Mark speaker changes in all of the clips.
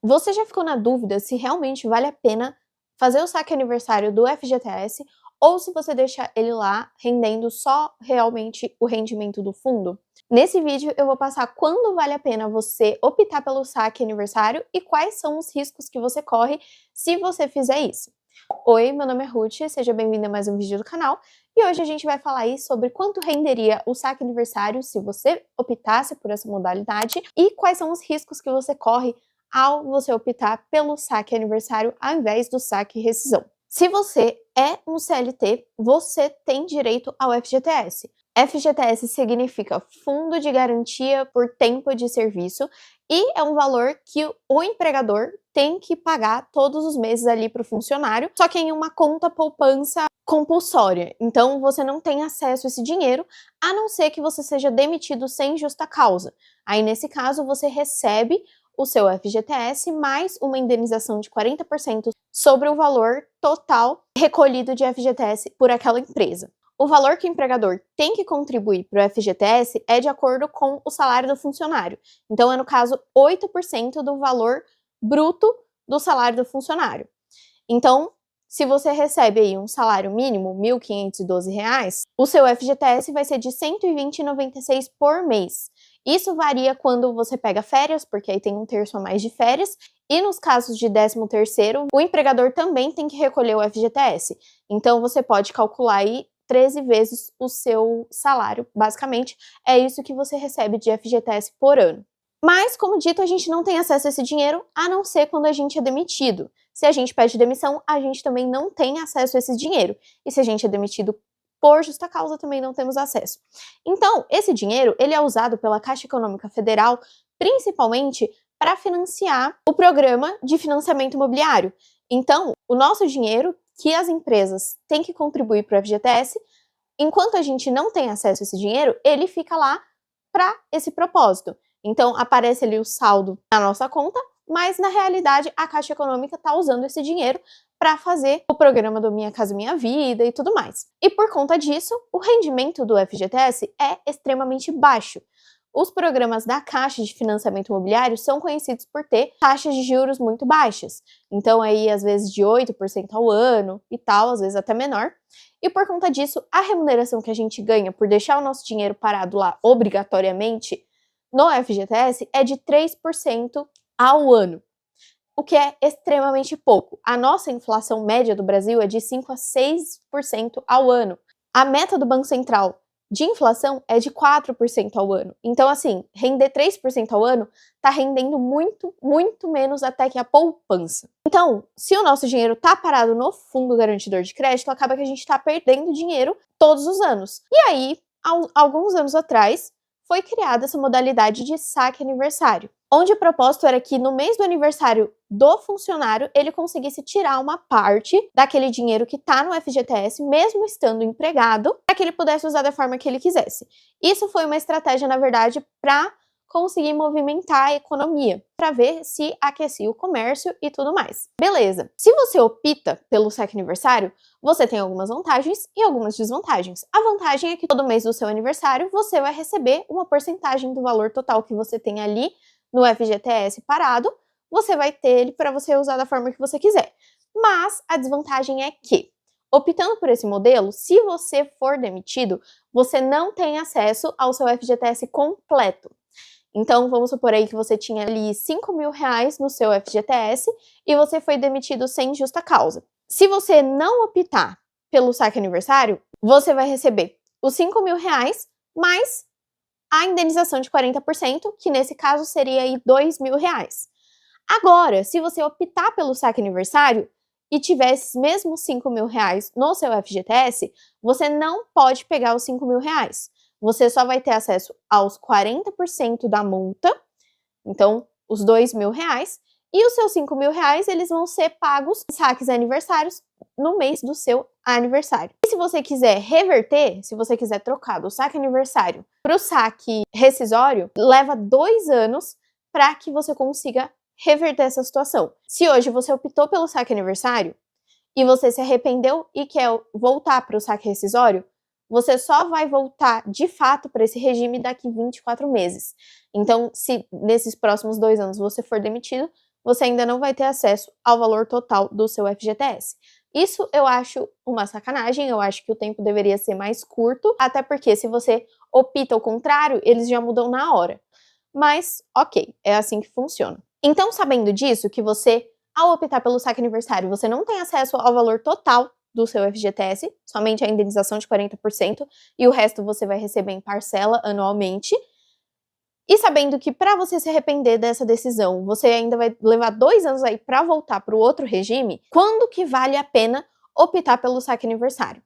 Speaker 1: Você já ficou na dúvida se realmente vale a pena fazer o saque aniversário do FGTS ou se você deixa ele lá rendendo só realmente o rendimento do fundo? Nesse vídeo eu vou passar quando vale a pena você optar pelo saque aniversário e quais são os riscos que você corre se você fizer isso. Oi, meu nome é Ruth, seja bem-vinda a mais um vídeo do canal e hoje a gente vai falar aí sobre quanto renderia o saque aniversário se você optasse por essa modalidade e quais são os riscos que você corre ao você optar pelo saque aniversário ao invés do saque rescisão. Se você é um CLT, você tem direito ao FGTS. FGTS significa Fundo de Garantia por Tempo de Serviço e é um valor que o empregador tem que pagar todos os meses ali para o funcionário, só que em uma conta poupança compulsória. Então você não tem acesso a esse dinheiro, a não ser que você seja demitido sem justa causa. Aí nesse caso você recebe o seu FGTS mais uma indenização de 40% sobre o valor total recolhido de FGTS por aquela empresa. O valor que o empregador tem que contribuir para o FGTS é de acordo com o salário do funcionário. Então, é no caso 8% do valor bruto do salário do funcionário. Então, se você recebe aí um salário mínimo, R$ 1.512, o seu FGTS vai ser de R$ 120,96 por mês. Isso varia quando você pega férias, porque aí tem um terço a mais de férias, e nos casos de 13º, o empregador também tem que recolher o FGTS. Então, você pode calcular aí 13 vezes o seu salário, basicamente, é isso que você recebe de FGTS por ano. Mas, como dito, a gente não tem acesso a esse dinheiro, a não ser quando a gente é demitido. Se a gente pede demissão, a gente também não tem acesso a esse dinheiro. E se a gente é demitido por justa causa, também não temos acesso. Então, esse dinheiro, ele é usado pela Caixa Econômica Federal, principalmente para financiar o programa de financiamento imobiliário. Então, o nosso dinheiro que as empresas têm que contribuir para o FGTS, enquanto a gente não tem acesso a esse dinheiro, ele fica lá para esse propósito. Então, aparece ali o saldo na nossa conta, mas na realidade a Caixa Econômica está usando esse dinheiro para fazer o programa do Minha Casa Minha Vida e tudo mais. E por conta disso, o rendimento do FGTS é extremamente baixo. Os programas da Caixa de Financiamento Imobiliário são conhecidos por ter taxas de juros muito baixas. Então, aí, às vezes, de 8% ao ano e tal, às vezes até menor. E por conta disso, a remuneração que a gente ganha por deixar o nosso dinheiro parado lá obrigatoriamente no FGTS é de 3% ao ano, o que é extremamente pouco. A nossa inflação média do Brasil é de 5 a 6% ao ano. A meta do Banco Central de inflação é de 4% ao ano. Então, assim, render 3% ao ano tá rendendo muito, muito menos até que a poupança. Então, se o nosso dinheiro tá parado no Fundo Garantidor de Crédito, acaba que a gente tá perdendo dinheiro todos os anos. E aí, alguns anos atrás, foi criada essa modalidade de saque aniversário, onde o propósito era que no mês do aniversário do funcionário, ele conseguisse tirar uma parte daquele dinheiro que está no FGTS, mesmo estando empregado, para que ele pudesse usar da forma que ele quisesse. Isso foi uma estratégia, na verdade, para conseguir movimentar a economia, para ver se aquecia o comércio e tudo mais. Beleza. Se você opta pelo saque aniversário, você tem algumas vantagens e algumas desvantagens. A vantagem é que todo mês do seu aniversário, você vai receber uma porcentagem do valor total que você tem ali no FGTS parado, você vai ter ele para você usar da forma que você quiser. Mas a desvantagem é que, optando por esse modelo, se você for demitido, você não tem acesso ao seu FGTS completo. Então, vamos supor aí que você tinha ali R$ 5.000 no seu FGTS e você foi demitido sem justa causa. Se você não optar pelo saque aniversário, você vai receber os R$ 5.000 mais a indenização de 40%, que nesse caso seria aí R$ 2.000. Agora, se você optar pelo saque aniversário e tiver esses mesmos R$ 5.000 no seu FGTS, você não pode pegar os R$ 5.000. Você só vai ter acesso aos 40% da multa, então os R$ 2.000, e os seus R$ 5.000 eles vão ser pagos em saques aniversários no mês do seu aniversário. E se você quiser reverter, se você quiser trocar do saque aniversário para o saque rescisório, leva 2 anos para que você consiga reverter essa situação. Se hoje você optou pelo saque aniversário e você se arrependeu e quer voltar para o saque rescisório, você só vai voltar de fato para esse regime daqui 24 meses. Então, se nesses próximos 2 anos você for demitido, você ainda não vai ter acesso ao valor total do seu FGTS. Isso eu acho uma sacanagem, eu acho que o tempo deveria ser mais curto, até porque se você opta ao contrário, eles já mudam na hora. Mas, ok, é assim que funciona. Então, sabendo disso, que você, ao optar pelo saque aniversário, você não tem acesso ao valor total do seu FGTS, somente a indenização de 40%, e o resto você vai receber em parcela anualmente. E sabendo que para você se arrepender dessa decisão, você ainda vai levar 2 anos aí para voltar para o outro regime, quando que vale a pena optar pelo saque aniversário?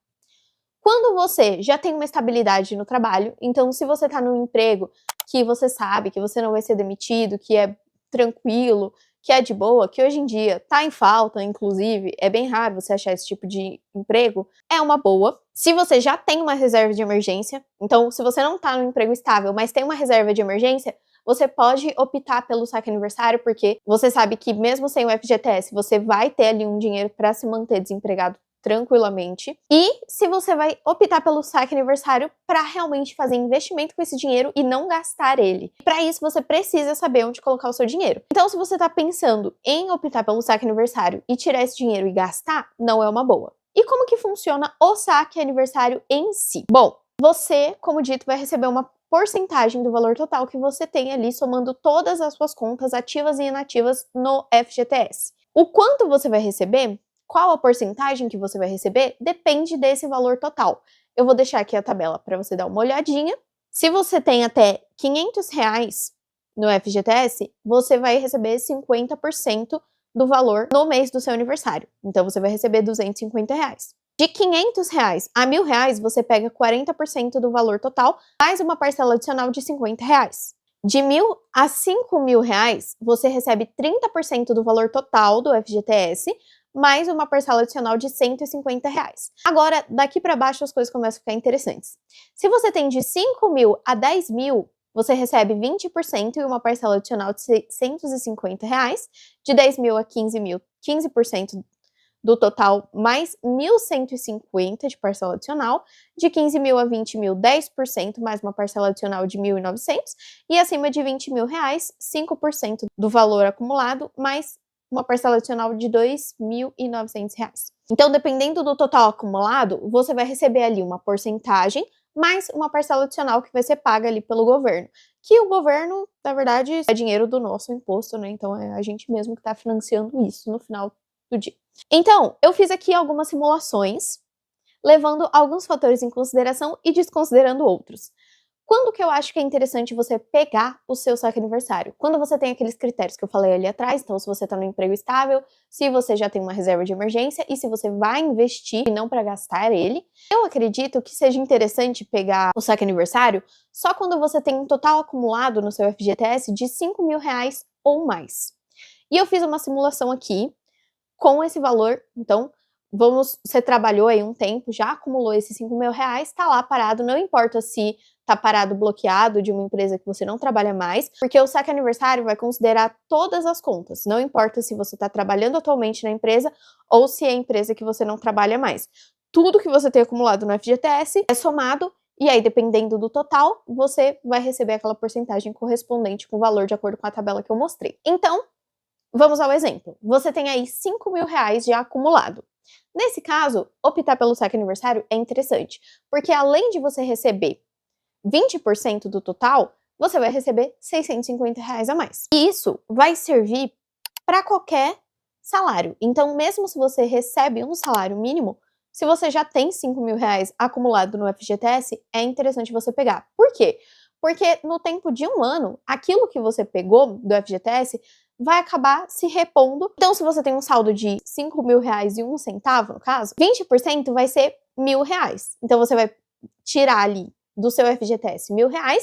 Speaker 1: Quando você já tem uma estabilidade no trabalho, então se você está num emprego que você sabe que você não vai ser demitido, que é tranquilo, que é de boa, que hoje em dia tá em falta, inclusive, é bem raro você achar esse tipo de emprego, é uma boa. Se você já tem uma reserva de emergência, então se você não tá num emprego estável, mas tem uma reserva de emergência, você pode optar pelo saque aniversário, porque você sabe que mesmo sem o FGTS, você vai ter ali um dinheiro para se manter desempregado tranquilamente. E se você vai optar pelo saque aniversário para realmente fazer investimento com esse dinheiro e não gastar ele. Para isso, você precisa saber onde colocar o seu dinheiro. Então, se você está pensando em optar pelo saque aniversário e tirar esse dinheiro e gastar, não é uma boa. E como que funciona o saque aniversário em si? Bom, você, como dito, vai receber uma porcentagem do valor total que você tem ali, somando todas as suas contas ativas e inativas no FGTS. O quanto você vai receber? Qual a porcentagem que você vai receber? Depende desse valor total. Eu vou deixar aqui a tabela para você dar uma olhadinha. Se você tem até R$500 no FGTS, você vai receber 50% do valor no mês do seu aniversário. Então, você vai receber R$250. De R$500 a R$1.000, você pega 40% do valor total, mais uma parcela adicional de R$50. De R$1.000 a R$5.000, você recebe 30% do valor total do FGTS, mais uma parcela adicional de R$150. Agora, daqui para baixo as coisas começam a ficar interessantes. Se você tem de 5.000 a 10.000, você recebe 20% e uma parcela adicional de R$650. De 10.000 a 15.000, 15% do total, mais 1.150 de parcela adicional. De 15.000 a 20.000, 10%, mais uma parcela adicional de 1.900. E acima de R$20.000, 5% do valor acumulado, mais uma parcela adicional de R$2.900. Então, dependendo do total acumulado, você vai receber ali uma porcentagem, mais uma parcela adicional que vai ser paga ali pelo governo. Que o governo, na verdade, é dinheiro do nosso imposto, né? Então, é a gente mesmo que está financiando isso no final do dia. Então, eu fiz aqui algumas simulações, levando alguns fatores em consideração e desconsiderando outros. Quando que eu acho que é interessante você pegar o seu saque aniversário? Quando você tem aqueles critérios que eu falei ali atrás, então se você está no emprego estável, se você já tem uma reserva de emergência e se você vai investir e não para gastar ele. Eu acredito que seja interessante pegar o saque aniversário só quando você tem um total acumulado no seu FGTS de R$5.000 ou mais. E eu fiz uma simulação aqui com esse valor, então você trabalhou aí um tempo, já acumulou esses R$5.000, tá lá parado, não importa se tá parado, bloqueado de uma empresa que você não trabalha mais, porque o saque aniversário vai considerar todas as contas, não importa se você tá trabalhando atualmente na empresa ou se é a empresa que você não trabalha mais. Tudo que você tem acumulado no FGTS é somado e aí, dependendo do total, você vai receber aquela porcentagem correspondente com o valor de acordo com a tabela que eu mostrei. Então, vamos ao exemplo. Você tem aí R$5.000 já acumulado. Nesse caso, optar pelo saque aniversário é interessante, porque além de você receber 20% do total, você vai receber R$650 a mais. E isso vai servir para qualquer salário. Então, mesmo se você recebe um salário mínimo, se você já tem R$5.000 acumulado no FGTS, é interessante você pegar. Por quê? Porque no tempo de um ano, aquilo que você pegou do FGTS vai acabar se repondo. Então, se você tem um saldo de R$5.000 e 1 centavo, no caso, 20% vai ser R$1.000. Então, você vai tirar ali do seu FGTS R$1.000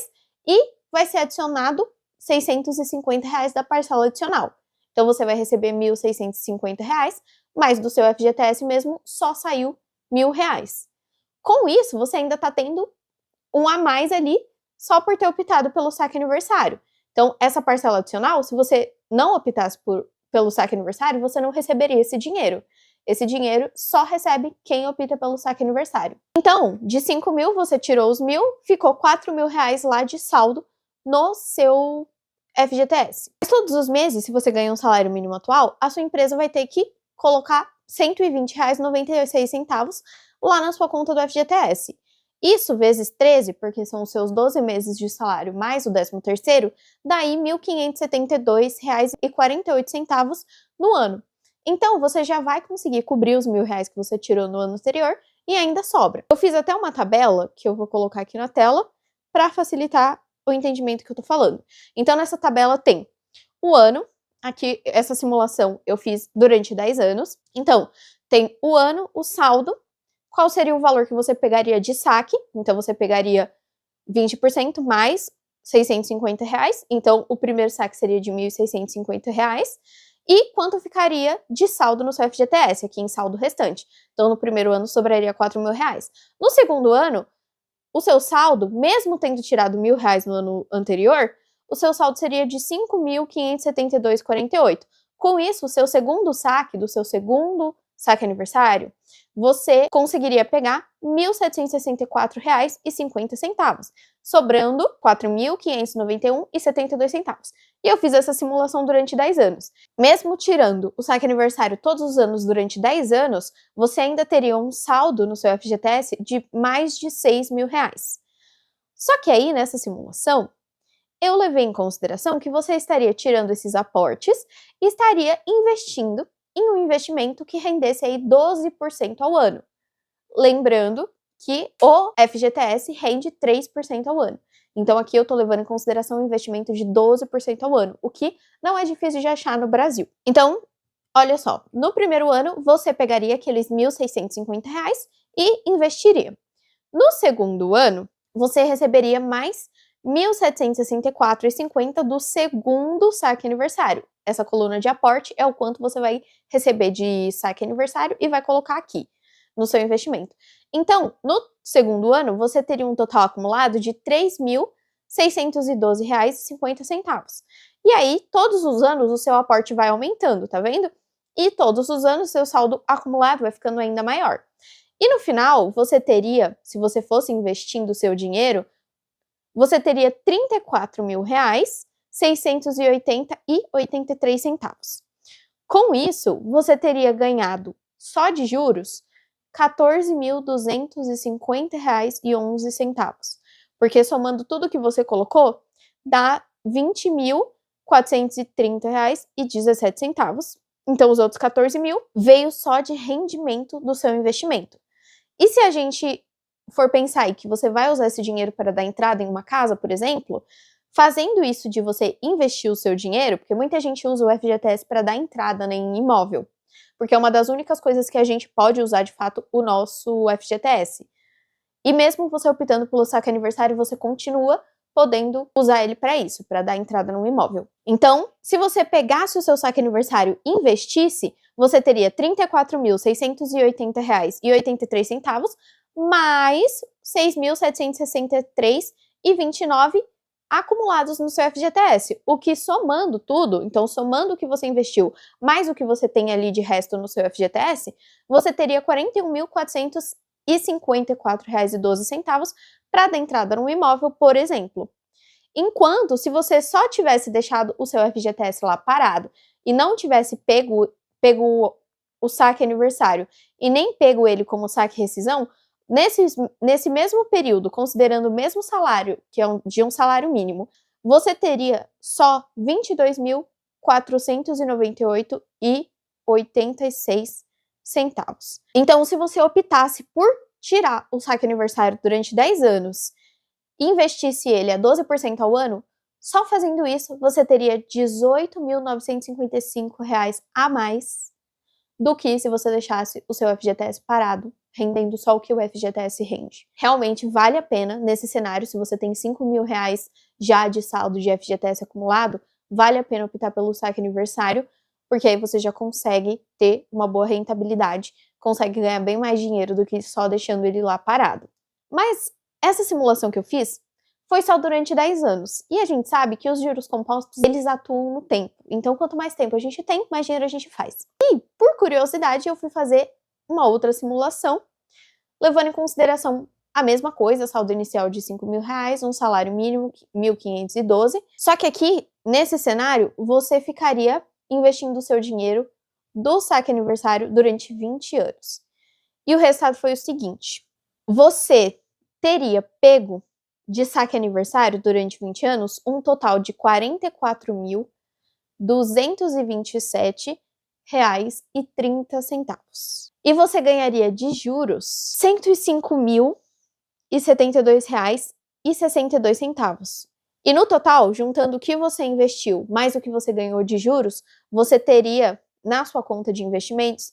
Speaker 1: e vai ser adicionado R$650 da parcela adicional. Então, você vai receber R$1.650, mas do seu FGTS mesmo só saiu R$1.000. Com isso, você ainda está tendo um a mais ali só por ter optado pelo saque aniversário. Então, essa parcela adicional, se você não optasse pelo saque aniversário, você não receberia esse dinheiro. Esse dinheiro só recebe quem opta pelo saque aniversário. Então, de 5.000, você tirou os 1.000, ficou R$4.000 lá de saldo no seu FGTS. Mas todos os meses, se você ganha um salário mínimo atual, a sua empresa vai ter que colocar R$ 120,96 lá na sua conta do FGTS. Isso vezes 13, porque são os seus 12 meses de salário mais o 13º, daí R$ 1.572,48 no ano. Então, você já vai conseguir cobrir os R$ 1.000 que você tirou no ano anterior e ainda sobra. Eu fiz até uma tabela, que eu vou colocar aqui na tela, para facilitar o entendimento que eu tô falando. Então, nessa tabela tem o ano, aqui, essa simulação eu fiz durante 10 anos. Então, tem o ano, o saldo, qual seria o valor que você pegaria de saque. Então, você pegaria 20% mais R$ 650. Então, o primeiro saque seria de R$ 1.650. E quanto ficaria de saldo no seu FGTS, aqui em saldo restante. Então, no primeiro ano sobraria R$ 4.000. No segundo ano, o seu saldo, mesmo tendo tirado R$ 1.000 no ano anterior, o seu saldo seria de R$ 5.572,48. Com isso, o seu segundo saque, do seu segundo saque aniversário, você conseguiria pegar R$ 1.764,50, sobrando R$ 4.591,72. E eu fiz essa simulação durante 10 anos. Mesmo tirando o saque aniversário todos os anos durante 10 anos, você ainda teria um saldo no seu FGTS de mais de R$ 6.000. Só que aí, nessa simulação, eu levei em consideração que você estaria tirando esses aportes e estaria investindo em um investimento que rendesse aí 12% ao ano. Lembrando que o FGTS rende 3% ao ano. Então, aqui eu tô levando em consideração um investimento de 12% ao ano, o que não é difícil de achar no Brasil. Então, olha só, no primeiro ano, você pegaria aqueles R$ 1.650 e investiria. No segundo ano, você receberia mais R$ 1.764,50 do segundo saque aniversário. Essa coluna de aporte é o quanto você vai receber de saque aniversário e vai colocar aqui no seu investimento. Então, no segundo ano, você teria um total acumulado de R$ 3.612,50. E aí, todos os anos, o seu aporte vai aumentando, tá vendo? E todos os anos, seu saldo acumulado vai ficando ainda maior. E no final, você teria, se você fosse investindo o seu dinheiro, você teria R$ 34.680,83. Com isso, você teria ganhado, só de juros, R$ 14.250,11. Porque somando tudo que você colocou, dá R$ 20.430,17. Então, os outros 14 mil veio só de rendimento do seu investimento. E se a gente for pensar aí que você vai usar esse dinheiro para dar entrada em uma casa, por exemplo, fazendo isso de você investir o seu dinheiro, porque muita gente usa o FGTS para dar entrada, né, em imóvel, porque é uma das únicas coisas que a gente pode usar de fato o nosso FGTS. E mesmo você optando pelo saque aniversário, você continua podendo usar ele para isso, para dar entrada num imóvel. Então, se você pegasse o seu saque aniversário e investisse, você teria R$ 34.680,83 mais R$ 6.763,29 acumulados no seu FGTS, o que somando tudo, então somando o que você investiu mais o que você tem ali de resto no seu FGTS, você teria R$ 41.454,12 para dar entrada num imóvel, por exemplo. Enquanto, se você só tivesse deixado o seu FGTS lá parado e não tivesse pego o saque aniversário e nem pego ele como saque rescisão, nesse mesmo período, considerando o mesmo salário, que é de um salário mínimo, você teria só R$ 22.498,86. Então, se você optasse por tirar o saque aniversário durante 10 anos e investisse ele a 12% ao ano, só fazendo isso, você teria R$ 18.955 a mais do que se você deixasse o seu FGTS parado, rendendo só o que o FGTS rende. Realmente vale a pena, nesse cenário, se você tem R$ 5.000 já de saldo de FGTS acumulado, vale a pena optar pelo saque aniversário, porque aí você já consegue ter uma boa rentabilidade, consegue ganhar bem mais dinheiro do que só deixando ele lá parado. Mas essa simulação que eu fiz foi só durante 10 anos. E a gente sabe que os juros compostos, eles atuam no tempo. Então, quanto mais tempo a gente tem, mais dinheiro a gente faz. E, por curiosidade, eu fui fazer uma outra simulação, levando em consideração a mesma coisa, saldo inicial de R$ 5.000, um salário mínimo 1.512. Só que aqui, nesse cenário, você ficaria investindo o seu dinheiro do saque aniversário durante 20 anos. E o resultado foi o seguinte: você teria pego de saque aniversário durante 20 anos um total de R$ 44.227,30. E você ganharia de juros R$ 105.072,62. E no total, juntando o que você investiu mais o que você ganhou de juros, você teria na sua conta de investimentos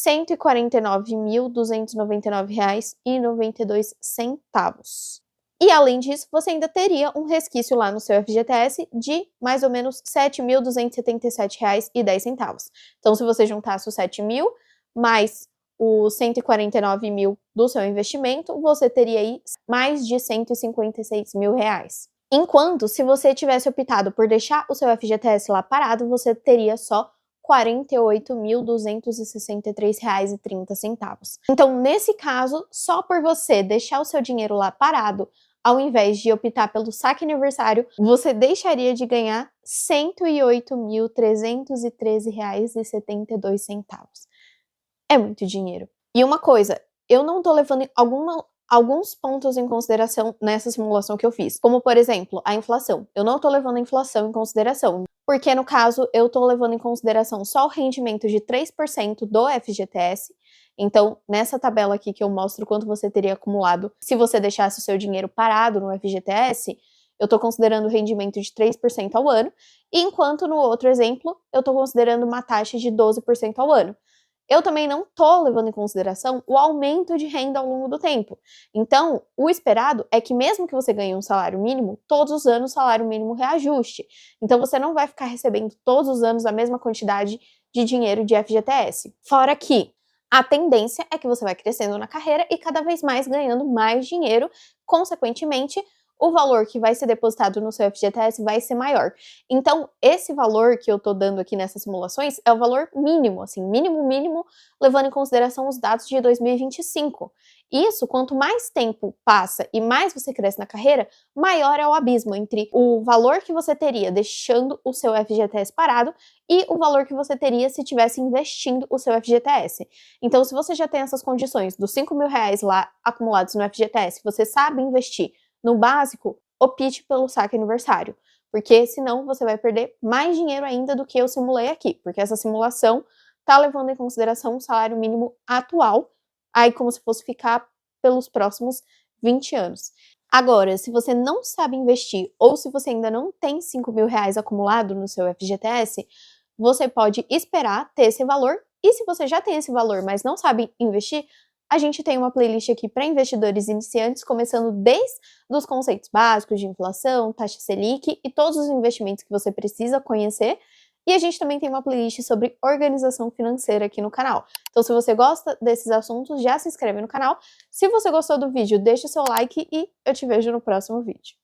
Speaker 1: R$ 149.299,92. E além disso, você ainda teria um resquício lá no seu FGTS de mais ou menos R$ 7.277,10. Então, se você juntasse os 7 mil mais os 149 mil do seu investimento, você teria aí mais de 156 mil reais. Enquanto, se você tivesse optado por deixar o seu FGTS lá parado, você teria só R$ 48.263,30. Então, nesse caso, só por você deixar o seu dinheiro lá parado, ao invés de optar pelo saque aniversário, você deixaria de ganhar R$ 108.313,72. É muito dinheiro. E uma coisa, eu não tô levando alguns pontos em consideração nessa simulação que eu fiz, como, por exemplo, a inflação. Eu não tô levando a inflação em consideração, porque, no caso, eu tô levando em consideração só o rendimento de 3% do FGTS. Então, nessa tabela aqui que eu mostro quanto você teria acumulado se você deixasse o seu dinheiro parado no FGTS, eu tô considerando o rendimento de 3% ao ano, enquanto no outro exemplo, eu tô considerando uma taxa de 12% ao ano. Eu também não tô levando em consideração o aumento de renda ao longo do tempo. Então, o esperado é que mesmo que você ganhe um salário mínimo, todos os anos o salário mínimo reajuste. Então, você não vai ficar recebendo todos os anos a mesma quantidade de dinheiro de FGTS. Fora que a tendência é que você vai crescendo na carreira e cada vez mais ganhando mais dinheiro, consequentemente, o valor que vai ser depositado no seu FGTS vai ser maior. Então, esse valor que eu tô dando aqui nessas simulações é o valor mínimo, assim, mínimo, levando em consideração os dados de 2025. Isso, quanto mais tempo passa e mais você cresce na carreira, maior é o abismo entre o valor que você teria deixando o seu FGTS parado e o valor que você teria se tivesse investindo o seu FGTS. Então, se você já tem essas condições dos R$ 5.000 lá acumulados no FGTS, você sabe investir no básico, opte pelo saque aniversário, porque senão você vai perder mais dinheiro ainda do que eu simulei aqui, porque essa simulação tá levando em consideração o salário mínimo atual, aí como se fosse ficar pelos próximos 20 anos. Agora, se você não sabe investir ou se você ainda não tem R$ 5.000 acumulado no seu FGTS, você pode esperar ter esse valor, e se você já tem esse valor, mas não sabe investir, a gente tem uma playlist aqui para investidores iniciantes, começando desde os conceitos básicos de inflação, taxa Selic e todos os investimentos que você precisa conhecer. E a gente também tem uma playlist sobre organização financeira aqui no canal. Então, se você gosta desses assuntos, já se inscreve no canal. Se você gostou do vídeo, deixa o seu like e eu te vejo no próximo vídeo.